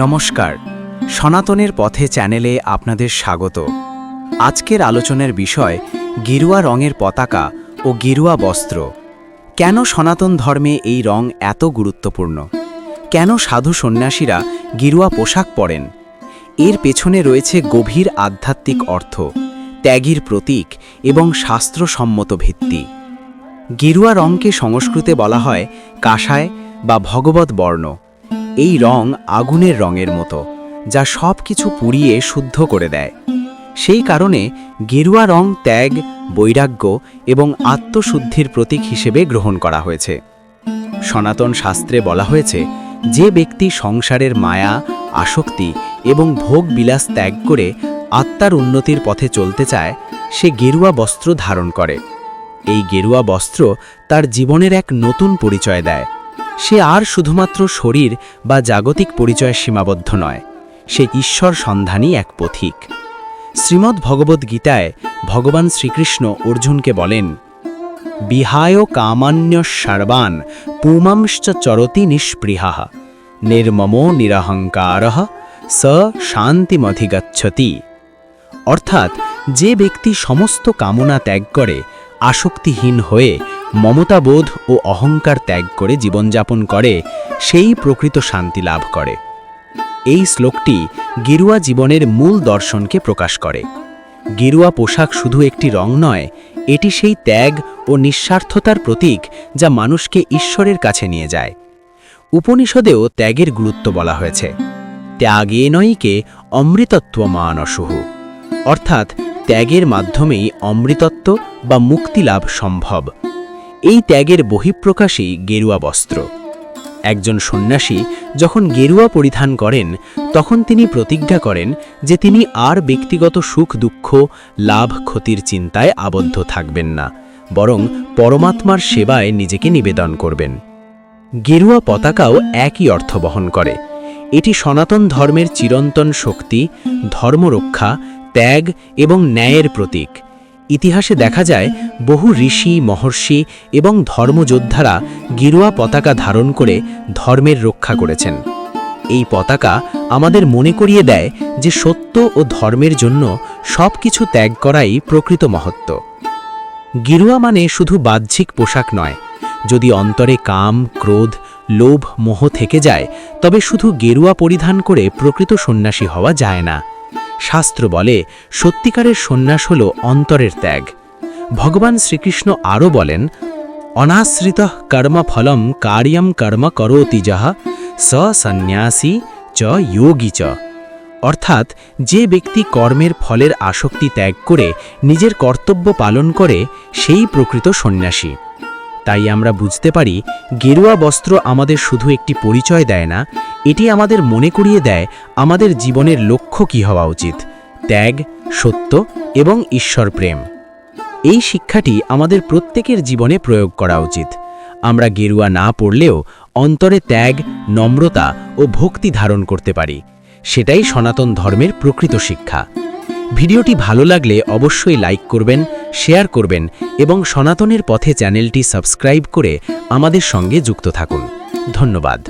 নমস্কার, সনাতনের পথে চ্যানেলে আপনাদের স্বাগত। আজকের আলোচনার বিষয় গেরুয়া রঙের পতাকা ও গেরুয়া বস্ত্র। কেন সনাতন ধর্মে এই রং এত গুরুত্বপূর্ণ? কেন সাধু সন্ন্যাসীরা গেরুয়া পোশাক পরেন? এর পেছনে রয়েছে গভীর আধ্যাত্মিক অর্থ, ত্যাগের প্রতীক এবং শাস্ত্রসম্মত ভিত্তি। গেরুয়া রঙকে সংস্কৃতে বলা হয় কাষায় বা ভগবত বর্ণ। এই রং আগুনের রঙের মতো, যা সব কিছু পুড়িয়ে শুদ্ধ করে দেয়। সেই কারণে গেরুয়া রং ত্যাগ, বৈরাগ্য এবং আত্মশুদ্ধির প্রতীক হিসেবে গ্রহণ করা হয়েছে। সনাতন শাস্ত্রে বলা হয়েছে, যে ব্যক্তি সংসারের মায়া, আসক্তি এবং ভোগ বিলাস ত্যাগ করে আত্মার উন্নতির পথে চলতে চায়, সে গেরুয়া বস্ত্র ধারণ করে। এই গেরুয়া বস্ত্র তার জীবনের এক নতুন পরিচয় দেয়। সে আর শুধুমাত্র শরীর বা জাগতিক পরিচয়ে সীমাবদ্ধ নয়, সে ঈশ্বর সন্ধানী এক পথিক। শ্রীমদ্ ভগবদ্ গীতায় ভগবান শ্রীকৃষ্ণ অর্জুনকে বলেন, বিহায় কামান্য সর্বান পুমাংশ্চ চরতি নিষ্পৃহাঃ নির্মমো নিরহংকারঃ স শান্তিমধিগচ্ছতি। অর্থাৎ, যে ব্যক্তি সমস্ত কামনা ত্যাগ করে, আসক্তিহীন হয়ে মমতাবোধ ও অহংকার ত্যাগ করে জীবনযাপন করে, সেই প্রকৃত শান্তি লাভ করে। এই শ্লোকটি গেরুয়া জীবনের মূল দর্শনকে প্রকাশ করে। গেরুয়া পোশাক শুধু একটি রং নয়, এটি সেই ত্যাগ ও নিঃস্বার্থতার প্রতীক যা মানুষকে ঈশ্বরের কাছে নিয়ে যায়। উপনিষদেও ত্যাগের গুরুত্ব বলা হয়েছে, ত্যাগেনৈকে অমৃতত্বমানসুঃ। অর্থাৎ, ত্যাগের মাধ্যমেই অমৃতত্ব বা মুক্তিলাভ সম্ভব। এই ত্যাগের বহিঃপ্রকাশই গেরুয়া বস্ত্র। একজন সন্ন্যাসী যখন গেরুয়া পরিধান করেন, তখন তিনি প্রতিজ্ঞা করেন যে তিনি আর ব্যক্তিগত সুখ দুঃখ, লাভ ক্ষতির চিন্তায় আবদ্ধ থাকবেন না, বরং পরমাত্মার সেবায় নিজেকে নিবেদন করবেন। গেরুয়া পতাকাও একই অর্থ বহন করে। এটি সনাতন ধর্মের চিরন্তন শক্তি, ধর্মরক্ষা, ত্যাগ এবং ন্যায়ের প্রতীক। ইতিহাসে দেখা যায়, বহু ঋষি, মহর্ষি এবং ধর্মযোদ্ধারা গেরুয়া পতাকা ধারণ করে ধর্মের রক্ষা করেছেন। এই পতাকা আমাদের মনে করিয়ে দেয় যে সত্য ও ধর্মের জন্য সব কিছু ত্যাগ করাই প্রকৃত মহত্ব। গেরুয়া মানে শুধু বাহ্যিক পোশাক নয়। যদি অন্তরে কাম, ক্রোধ, লোভ, মোহ থেকে যায়, তবে শুধু গেরুয়া পরিধান করে প্রকৃত সন্ন্যাসী হওয়া যায় না। শাস্ত্র বলে, সত্যিকারের সন্ন্যাস হল অন্তরের ত্যাগ। ভগবান শ্রীকৃষ্ণ আরও বলেন, অনাশ্রিতঃ কর্মফলম কার্যম কর্ম করোতি যঃ স সন্ন্যাসী চ যোগী চ। অর্থাৎ, যে ব্যক্তি কর্মের ফলের আসক্তি ত্যাগ করে নিজের কর্তব্য পালন করে, সেই প্রকৃত সন্ন্যাসী। তাই আমরা বুঝতে পারি, গেরুয়া বস্ত্র আমাদের শুধু একটি পরিচয় দেয় না, এটি আমাদের মনে করিয়ে দেয় আমাদের জীবনের লক্ষ্য কী হওয়া উচিত: ত্যাগ, সত্য এবং ঈশ্বর প্রেম। এই শিক্ষাটি আমাদের প্রত্যেকের জীবনে প্রয়োগ করা উচিত। আমরা গেরুয়া না পড়লেও অন্তরে ত্যাগ, নম্রতা ও ভক্তি ধারণ করতে পারি। সেটাই সনাতন ধর্মের প্রকৃত শিক্ষা। ভিডিওটি ভালো লাগলে অবশ্যই লাইক করবেন, শেয়ার করবেন এবং সনাতনের পথে চ্যানেলটি সাবস্ক্রাইব করে আমাদের সঙ্গে যুক্ত থাকুন। ধন্যবাদ।